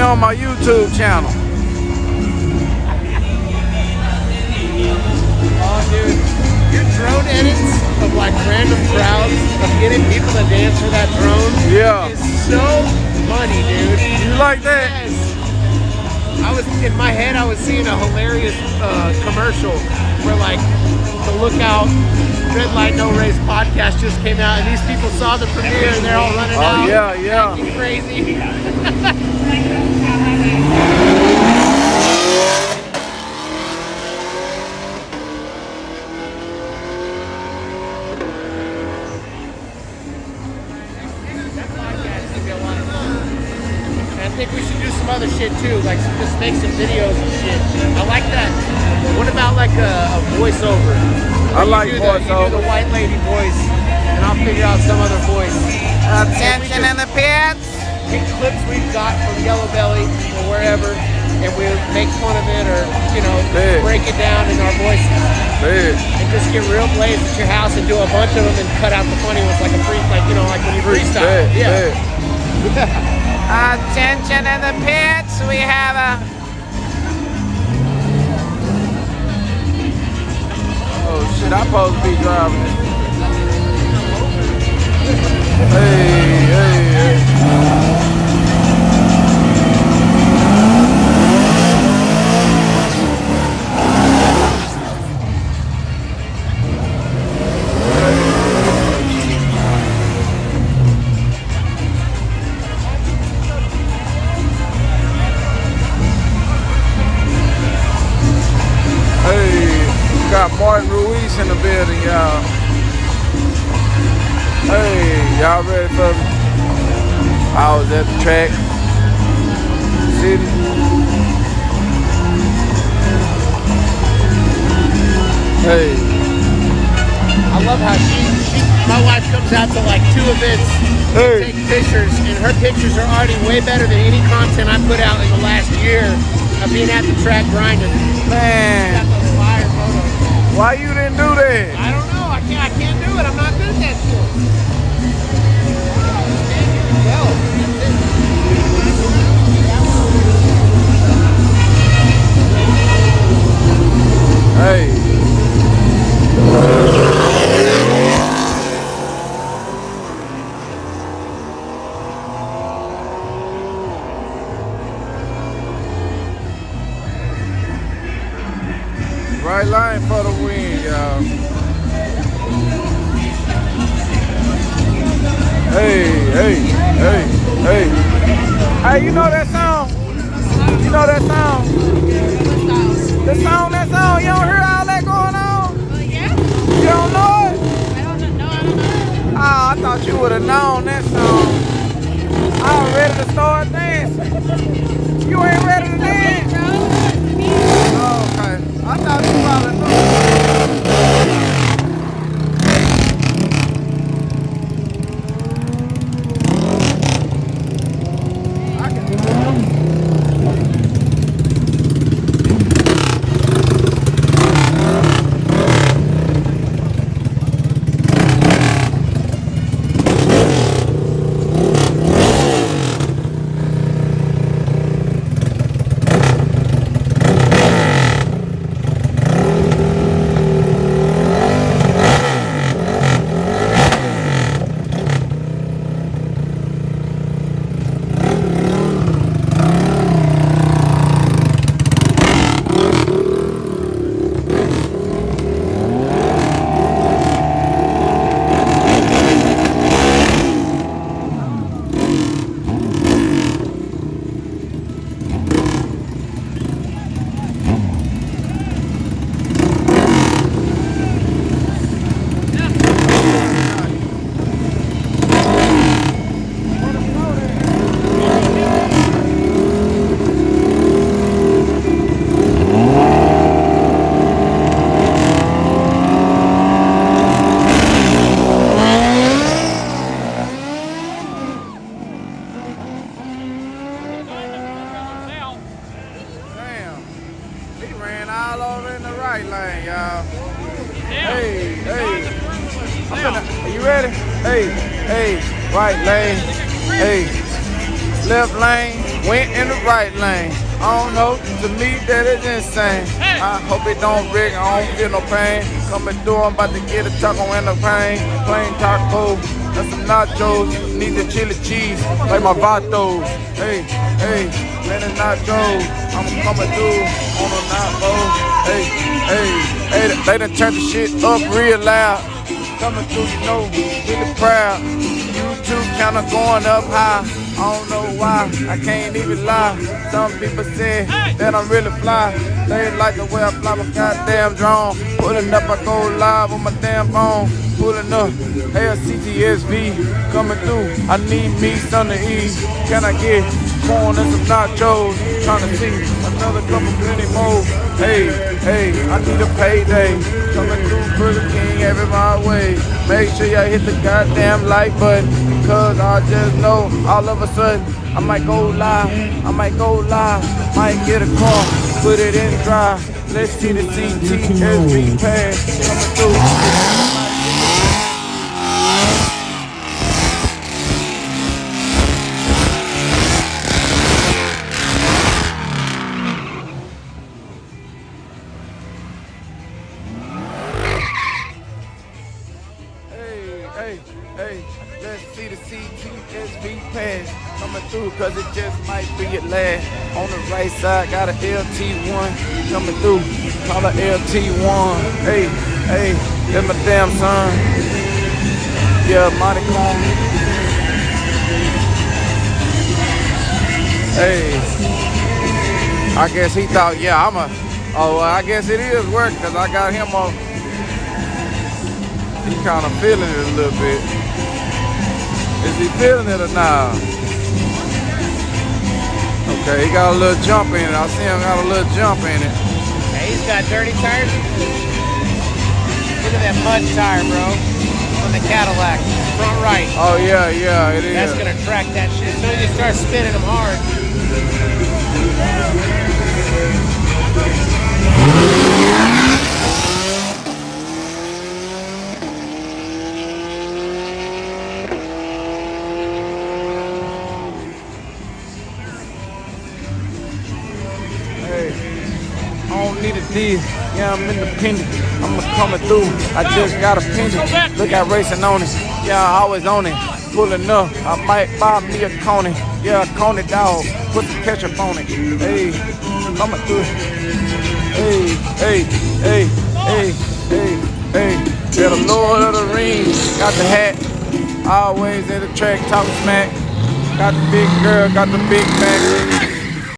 on my YouTube channel. Oh, dude, your drone edits of like random crowds of getting people to dance for that drone is so funny, dude. You like that? Yes. I was in my head. I was seeing a hilarious commercial where like the Lookout Red Light No Race podcast just came out, and these people saw the premiere and they're all running out. Oh yeah. Acting crazy. I think we should do some other shit too, like just make some videos and shit. I like that. What about like a voiceover? I like voiceover. You do the white lady voice, and I'll figure out some other voice. Attention in the pits. Take clips we've got from Yello Belly or wherever, and we'll make fun of it, or break it down in our voices. And just get real blazed at your house and do a bunch of them and cut out the funny ones, like a free, like when you freestyle. Yeah. Attention in the pits, we have a... Oh shit, I'm supposed to be driving it. Hey. Got Martin Ruiz in the building, y'all. Hey, y'all ready for me? I was at the track city. Hey. I love how my wife comes out to like 2 events to take pictures, and her pictures are already way better than any content I put out in the last year of being at the track grinding. Man. Got those fire photos. Why you didn't do that? I don't know. I can't do it. I'm not good at that shit. Hey. Right line for the win, y'all. Hey. Hey, you know that song? You know that song? The song, you don't hear all that going on? Yeah? You don't know it? I don't know. Oh, I thought you would have known that song. I'm ready to start dancing. You ain't ready to dance? Oh, okay. I thought you probably knew. right lane, y'all. Hey, hey. Are you ready? Hey, hey, right lane. Hey, left lane. went in the right lane. I don't know, to me that is insane. I hope it don't rig, I don't feel no pain. Coming through, I'm about to get a taco and a pain. Plain taco, and some nachos. Need the chili cheese, like my vatos. Hey, hey, man, it's nachos. I'm coming through on a nacho. Hey, hey, hey, they done turned the shit up real loud. Coming through, you know, really proud. YouTube kinda going up high. I don't know why, I can't even lie. Some people say that I'm really fly. They like the way I fly my goddamn drone. Pulling up, I go live on my damn phone. Pulling up, LCTSV coming through. I need me something to eat. Can I get corn and some nachos? Trying to see another couple plenty more. Hey, hey, I need a payday. Coming through Burger King every my way. Make sure y'all hit the goddamn like button. Cause I just know all of a sudden I might go live, might get a car, put it in drive. Let's see the CTSV pass coming through. Hey, hey, let's see the CTSV pass coming through, cause it just might be your last. On the right side, got an LT1 coming through, call it LT1. Hey, hey, that's my damn son. Yeah, Monty Kong. Hey, I guess he thought, yeah, oh, well, I guess it is working, cause I got him on. He kind of feeling it a little bit. Is he feeling it or not? Okay, he got a little jump in it. I see him got a little jump in it. Hey, he's got dirty tires. Look at that mud tire, bro. On the Cadillac, front right. Oh yeah, yeah, it is. That's gonna track that shit. As soon as you start spinning them hard. I don't need a deal, yeah, I'm independent. I'm coming through, I just got a pendant. Look at racing on it, yeah, I always on it. Pulling up, I might buy me a Coney. Yeah, a Coney dog, put some ketchup on it. Hey, coming through. Hey, hey, hey, hey, hey, hey. Yeah, the Lord of the Rings, got the hat. Always at the track, talking smack. Got the big girl, got the big back.